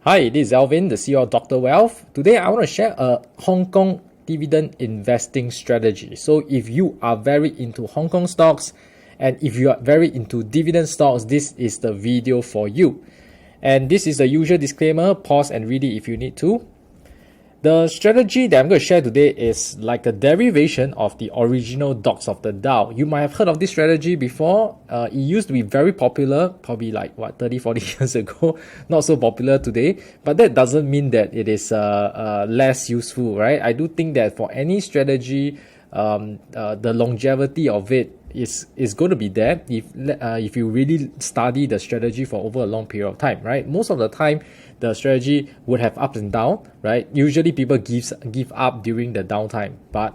Hi, this is Alvin, the CEO of Dr. Wealth. Today, I want to share a Hong Kong dividend investing strategy. So if you are very into Hong Kong stocks and if you are very into dividend stocks, this is the video for you. And this is the usual disclaimer. Pause and read it if you need to. The strategy that I'm going to share today is like a derivation of the original Dogs of the Dow. You might have heard of this strategy before. It used to be very popular, probably like 30, 40 years ago. Not so popular today, but that doesn't mean that it is less useful, right? I do think that for any strategy, the longevity of it is going to be there if you really study the strategy for over a long period of time, right? Most of the time, the strategy would have ups and downs, right? Usually people give up during the downtime, but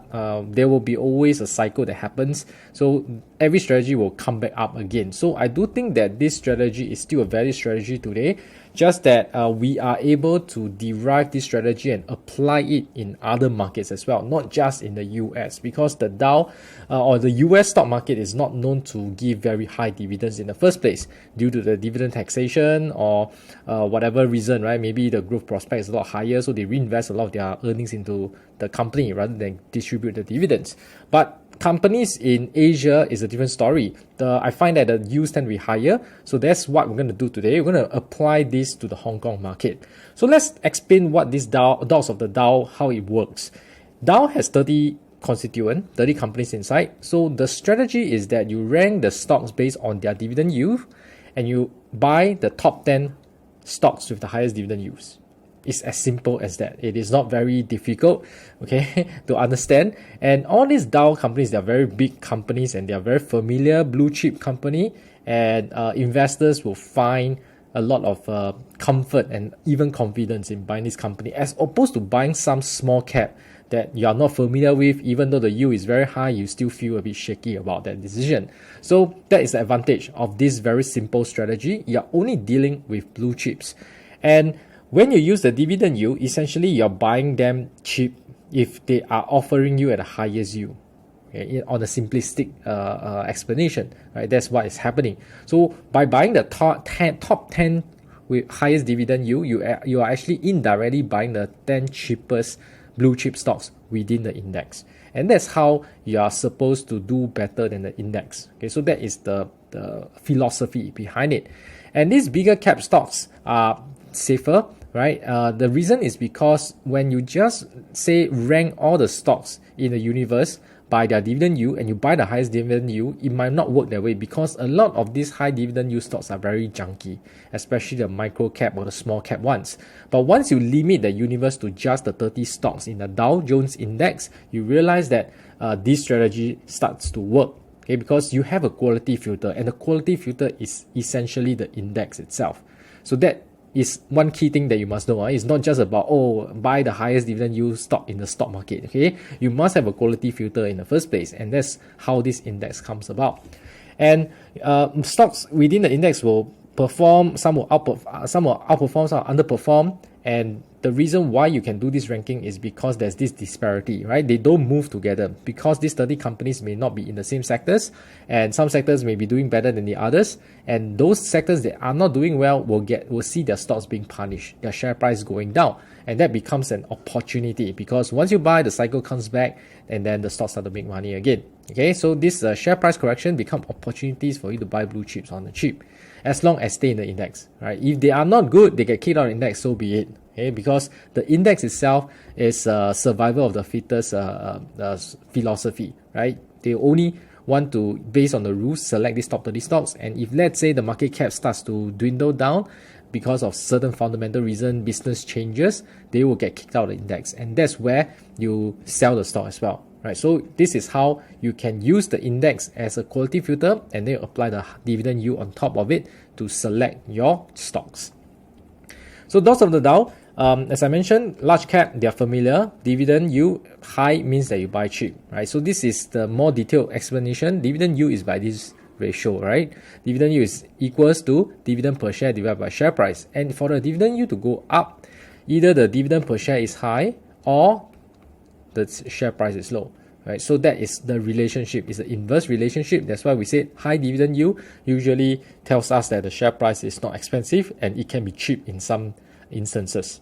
there will be always a cycle that happens. So every strategy will come back up again. So I do think that this strategy is still a valid strategy today, just that we are able to derive this strategy and apply it in other markets as well, not just in the US, because the Dow or the US stock market is not known to give very high dividends in the first place due to the dividend taxation or whatever reason, right? Maybe the growth prospect is a lot higher, so they reinvest a lot of their earnings into the company rather than distribute the dividends. But companies in Asia is a different story. I find that the yields tend to be higher. So that's what we're going to do today. We're going to apply this to the Hong Kong market. So let's explain what this Dogs of the Dow, how it works. Dow has 30 constituents, 30 companies inside. So the strategy is that you rank the stocks based on their dividend yield and you buy the top 10 stocks with the highest dividend yields. It's as simple as that. It is not very difficult, okay, to understand. And all these Dow companies, they are very big companies and they are very familiar blue chip company. And investors will find a lot of comfort and even confidence in buying this company, as opposed to buying some small cap that you are not familiar with. Even though the yield is very high, you still feel a bit shaky about that decision. So that is the advantage of this very simple strategy. You are only dealing with blue chips. And when you use the dividend yield, essentially you're buying them cheap if they are offering you at the highest yield. Okay? On a simplistic explanation, right? That's what is happening. So by buying the top 10 with highest dividend yield, you are actually indirectly buying the 10 cheapest blue chip stocks within the index. And that's how you are supposed to do better than the index. Okay, so that is the philosophy behind it. And these bigger cap stocks are safer, right? The reason is because when you just say rank all the stocks in the universe by their dividend yield and you buy the highest dividend yield, it might not work that way because a lot of these high dividend yield stocks are very junky, especially the micro cap or the small cap ones. But once you limit the universe to just the 30 stocks in the Dow Jones Index, you realize that this strategy starts to work. Okay, because you have a quality filter, and the quality filter is essentially the index itself. So that is one key thing that you must know. It's not just about, buy the highest dividend yield stock in the stock market. Okay, you must have a quality filter in the first place, and that's how this index comes about. And stocks within the index will perform, some will outperform, some will underperform. And the reason why you can do this ranking is because there's this disparity, right? They don't move together because these 30 companies may not be in the same sectors, and some sectors may be doing better than the others. And those sectors that are not doing well will see their stocks being punished, their share price going down. And that becomes an opportunity because once you buy, the cycle comes back and then the stocks start to make money again. Okay, so this share price correction become opportunities for you to buy blue chips on the cheap, as long as stay in the index, right? If they are not good, they get kicked out of the index, so be it. Okay, because the index itself is survival of the fittest philosophy, right? They only want to, based on the rules, select these top 30 stocks. And if let's say the market cap starts to dwindle down because of certain fundamental reason, business changes, they will get kicked out of the index. And that's where you sell the stock as well, right? So this is how you can use the index as a quality filter and then apply the dividend yield on top of it to select your stocks. So Dogs of the Dow, as I mentioned, large cap, they are familiar. Dividend yield high means that you buy cheap, right? So this is the more detailed explanation. Dividend yield is by this ratio, right? Dividend yield is equals to dividend per share divided by share price. And for the dividend yield to go up, either the dividend per share is high or the share price is low, right? So that is the relationship. It's the inverse relationship. That's why we say high dividend yield usually tells us that the share price is not expensive and it can be cheap in some instances.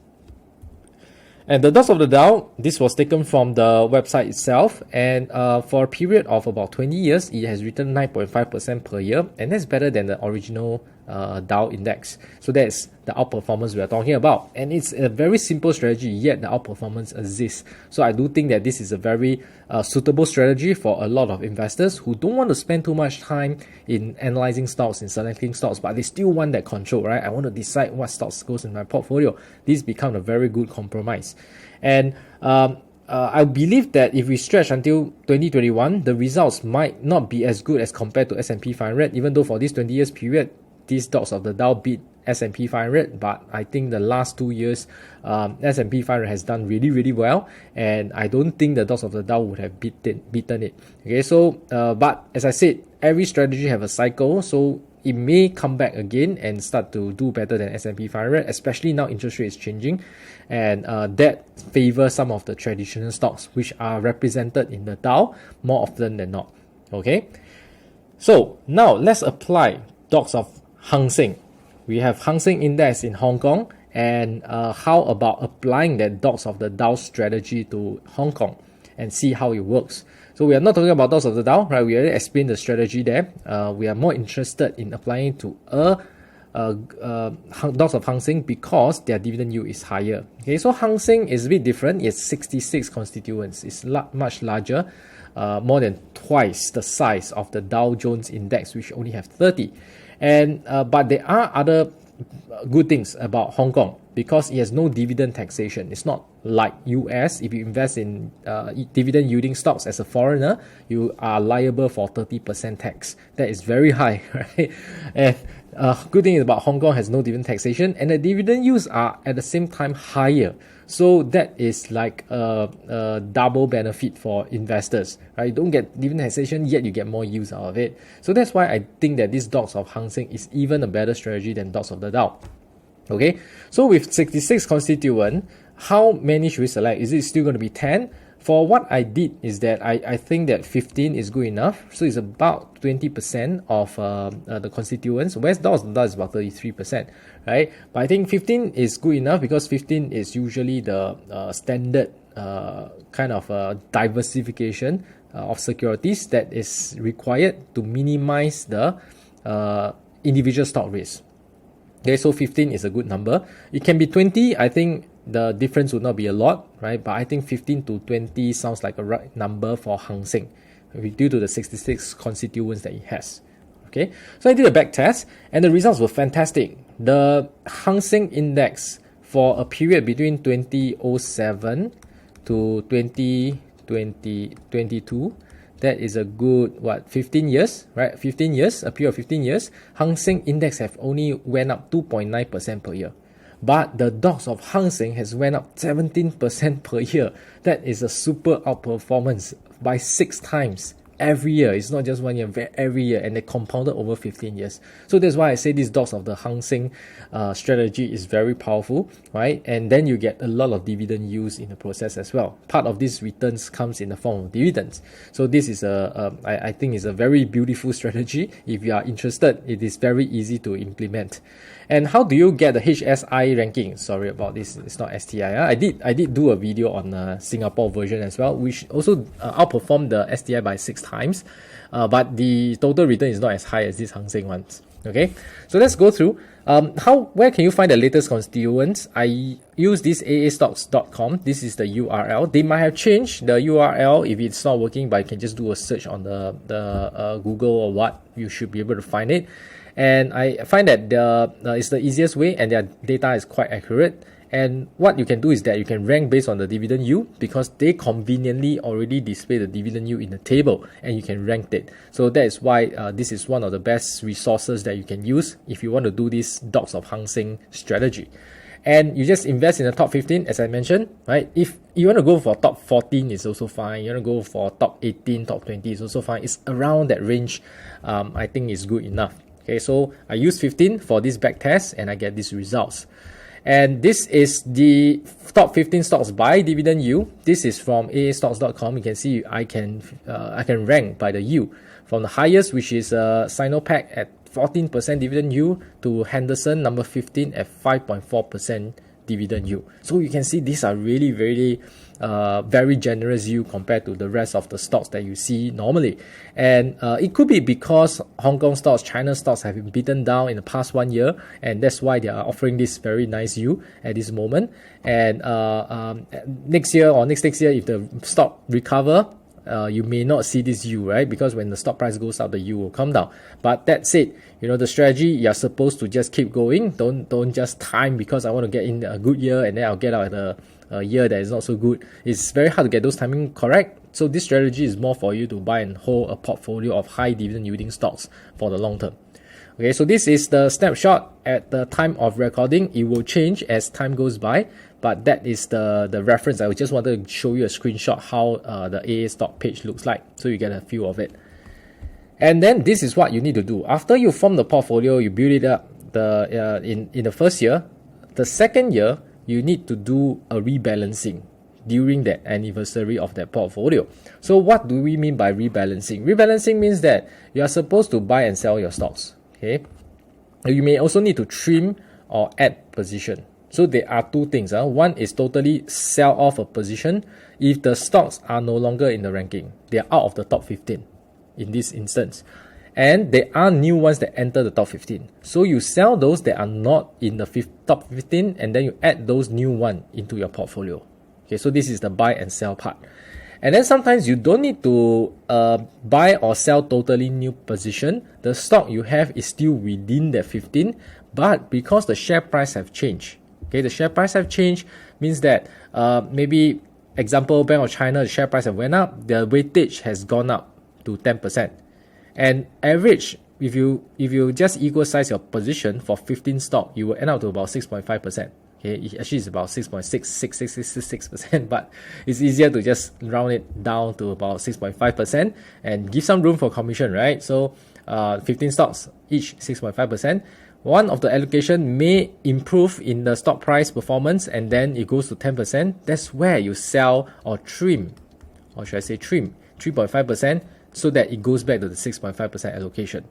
And the Dogs of the Dow, this was taken from the website itself, and for a period of about 20 years, it has returned 9.5% per year, and that's better than the original Dow index. So that's the outperformance we are talking about, and it's a very simple strategy, yet the outperformance exists. So I do think that this is a very suitable strategy for a lot of investors who don't want to spend too much time in analyzing stocks, in selecting stocks, but they still want that control, right? I want to decide what stocks goes in my portfolio. This becomes a very good compromise. And I believe that if we stretch until 2021, the results might not be as good as compared to S&P 500, even though for this 20 years period, these Dogs of the Dow beat S&P 500, but I think the last 2 years, S&P 500 has done really well, and I don't think the Dogs of the Dow would have beaten it. Okay, so but as I said, every strategy have a cycle, so it may come back again and start to do better than S&P 500, especially now interest rate is changing, and that favors some of the traditional stocks which are represented in the Dow more often than not. Okay, so now let's apply Dogs of Hang Seng. We have Hang Seng Index in Hong Kong, and how about applying that Dogs of the Dow strategy to Hong Kong and see how it works. So we are not talking about Dogs of the Dow, right? We already explained the strategy there. We are more interested in applying to Dogs of Hang Seng because their dividend yield is higher. Okay, so Hang Seng is a bit different. It's 66 constituents. It's much larger, more than twice the size of the Dow Jones Index, which only have 30. And but there are other good things about Hong Kong because it has no dividend taxation. It's not like US. If you invest in dividend yielding stocks as a foreigner, you are liable for 30% tax. That is very high, right? And good thing is about Hong Kong has no dividend taxation, and the dividend yields are at the same time higher. So that is like a double benefit for investors, right? You don't get dividend taxation, yet you get more yields out of it. So that's why I think that this Dogs of Hang Seng is even a better strategy than Dogs of the Dow. Okay, so with 66 constituents, how many should we select? Is it still going to be 10? For what I did is that I think that 15 is good enough. So it's about 20% of the constituents. Whereas Dogs is about 33%, right? But I think 15 is good enough because 15 is usually the standard kind of diversification of securities that is required to minimize the individual stock risk. Okay, so 15 is a good number. It can be 20. I think the difference would not be a lot, right? But I think 15 to 20 sounds like a right number for Hang Seng due to the 66 constituents that it has. Okay, so I did a back test and the results were fantastic. The Hang Seng Index for a period between 2007 to 2022, that is a good, 15 years, right? 15 years, a period of 15 years. Hang Seng Index have only went up 2.9% per year. But the Dogs of Hang Seng has went up 17% per year. That is a super outperformance by 6 times every year. It's not just 1 year, every year, and they compounded over 15 years. So that's why I say these Dogs of the Hang Seng strategy is very powerful, right? And then you get a lot of dividend yields in the process as well. Part of these returns comes in the form of dividends. So this is I think is a very beautiful strategy. If you are interested, it is very easy to implement. And how do you get the HSI ranking? Sorry about this, it's not STI. I did do a video on Singapore version as well, which also outperformed the STI by 6 times. But the total return is not as high as this Hang Seng ones. Okay, so let's go through. Where can you find the latest constituents? I use this aastocks.com. This is the URL. They might have changed the URL if it's not working, but you can just do a search on the Google or what. You should be able to find it. And I find that it's the easiest way, and their data is quite accurate. And what you can do is that you can rank based on the dividend yield because they conveniently already display the dividend yield in the table and you can rank it. So that is why this is one of the best resources that you can use if you want to do this Dogs of Hang Seng strategy. And you just invest in the top 15 as I mentioned, right? If you want to go for top 14, it's also fine. You want to go for top 18, top 20, it's also fine. It's around that range. I think is good enough. Okay, so I use 15 for this back test and I get these results. And this is the top 15 stocks by dividend yield. This is from aastocks.com. You can see I can rank by the yield from the highest, which is Sinopec at 14% dividend yield, to Henderson number 15 at 5.4% dividend yield. So you can see these are really very generous yield compared to the rest of the stocks that you see normally. And it could be because Hong Kong stocks, China stocks have been beaten down in the past 1 year, and that's why they are offering this very nice yield at this moment. And next year or next year, if the stock recover, you may not see this yield, right? Because when the stock price goes up, the yield will come down. But that said, the strategy, you're supposed to just keep going. Don't just time because I want to get in a good year and then I'll get out at a year that is not so good. It's very hard to get those timing correct. So this strategy is more for you to buy and hold a portfolio of high dividend yielding stocks for the long term. Okay, so this is the snapshot at the time of recording. It will change as time goes by, but that is the reference. I just wanted to show you a screenshot how the AA stock page looks like, so you get a feel of it. And then this is what you need to do. After you form the portfolio, you build it up in the first year. The second year, you need to do a rebalancing during that anniversary of that portfolio. So what do we mean by rebalancing? Rebalancing means that you are supposed to buy and sell your stocks. Okay, you may also need to trim or add position. So there are two things. One is totally sell off a position if the stocks are no longer in the ranking. They are out of the top 15 in this instance. And there are new ones that enter the top 15. So you sell those that are not in the top 15 and then you add those new ones into your portfolio. Okay, so this is the buy and sell part. And then sometimes you don't need to buy or sell totally new position. The stock you have is still within that 15, but because the share price have changed. Okay, the share price have changed means that maybe example Bank of China, the share price have went up, the weightage has gone up to 10%. And average, if you just equal size your position for 15 stock, you will end up to about 6.5%. Okay, actually it's about 6.6666%, but it's easier to just round it down to about 6.5% and give some room for commission, right? So 15 stocks, each 6.5%. One of the allocation may improve in the stock price performance and then it goes to 10%. That's where you sell or trim, or should I say trim, 3.5% so that it goes back to the 6.5% allocation.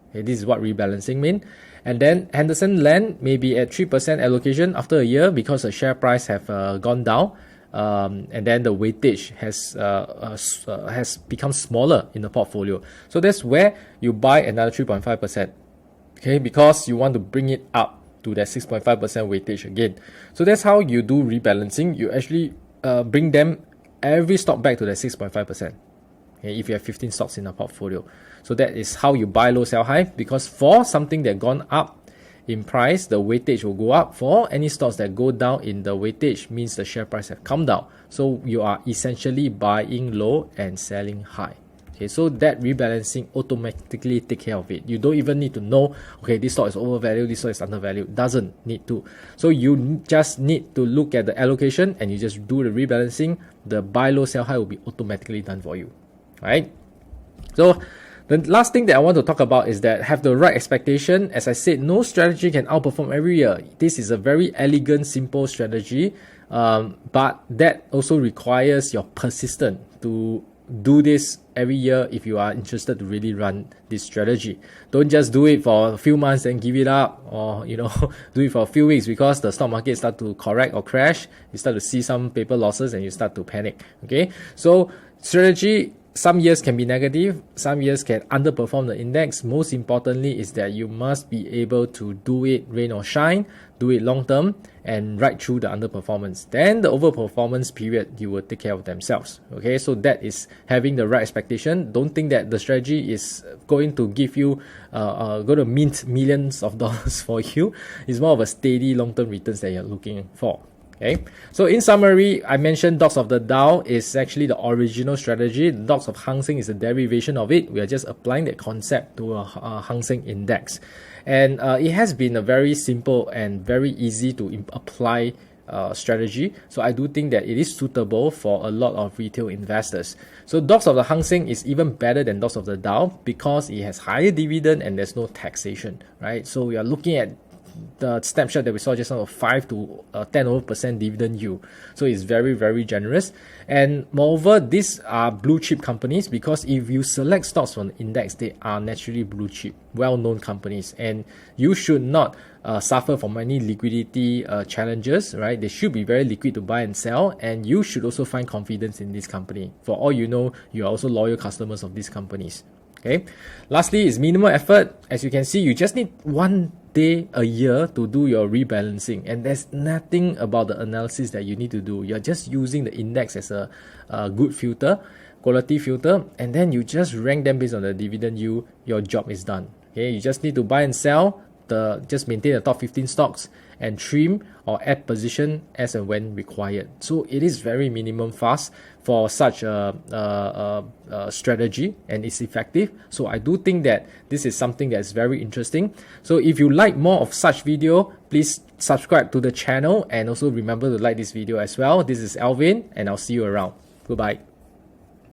Okay, this is what rebalancing means. And then Henderson Land may be at 3% allocation after a year because the share price have gone down, and then the weightage has become smaller in the portfolio. So that's where you buy another 3.5%. Okay, because you want to bring it up to that 6.5% weightage again. So that's how you do rebalancing. You actually bring them every stock back to that 6.5%. Okay, if you have 15 stocks in a portfolio. So that is how you buy low, sell high, because for something that gone up in price, the weightage will go up. For any stocks that go down in the weightage means the share price have come down. So you are essentially buying low and selling high. Okay, so that rebalancing automatically take care of it. You don't even need to know, okay, this stock is overvalued, this stock is undervalued. Doesn't need to. So you just need to look at the allocation and you just do the rebalancing. The buy low, sell high will be automatically done for you. Right? So the last thing that I want to talk about is that have the right expectation. As I said, no strategy can outperform every year. This is a very elegant, simple strategy, but that also requires your persistence to do this every year if you are interested to really run this strategy. Don't just do it for a few months and give it up, or do it for a few weeks because the stock market start to correct or crash. You start to see some paper losses and you start to panic. Okay, so strategy, some years can be negative, some years can underperform the index. Most importantly is that you must be able to do it rain or shine, do it long term, and ride through the underperformance. Then the overperformance period, you will take care of themselves. Okay, so that is having the right expectation. Don't think that the strategy is going to give you, going to mint millions of dollars for you. It's more of a steady long-term returns that you're looking for. Okay, so in summary, I mentioned Dogs of the Dow is actually the original strategy. Dogs of Hang Seng is a derivation of it. We are just applying that concept to a Hang Seng Index. And it has been a very simple and very easy to apply strategy. So I do think that it is suitable for a lot of retail investors. So Dogs of the Hang Seng is even better than Dogs of the Dow because it has higher dividend and there's no taxation, right? So we are looking at the snapshot that we saw just now of 5 to 10% dividend yield. So it's very, very generous. And moreover, these are blue chip companies, because if you select stocks from the index, they are naturally blue chip, well-known companies, and you should not suffer from any liquidity challenges, right? They should be very liquid to buy and sell, and you should also find confidence in this company. For all you know, you are also loyal customers of these companies. Okay. Lastly is minimal effort. As you can see, you just need 1 day a year to do your rebalancing, and there's nothing about the analysis that you need to do. You're just using the index as a good filter, quality filter, and then you just rank them based on the dividend yield. Your job is done. Okay, you just need to buy and sell, just maintain the top 15 stocks and trim or add position as and when required. So it is very minimum fast for such a strategy, and it's effective. So I do think that this is something that's very interesting. So if you like more of such video, please subscribe to the channel, and also remember to like this video as well. This is Alvin, and I'll see you around. Goodbye.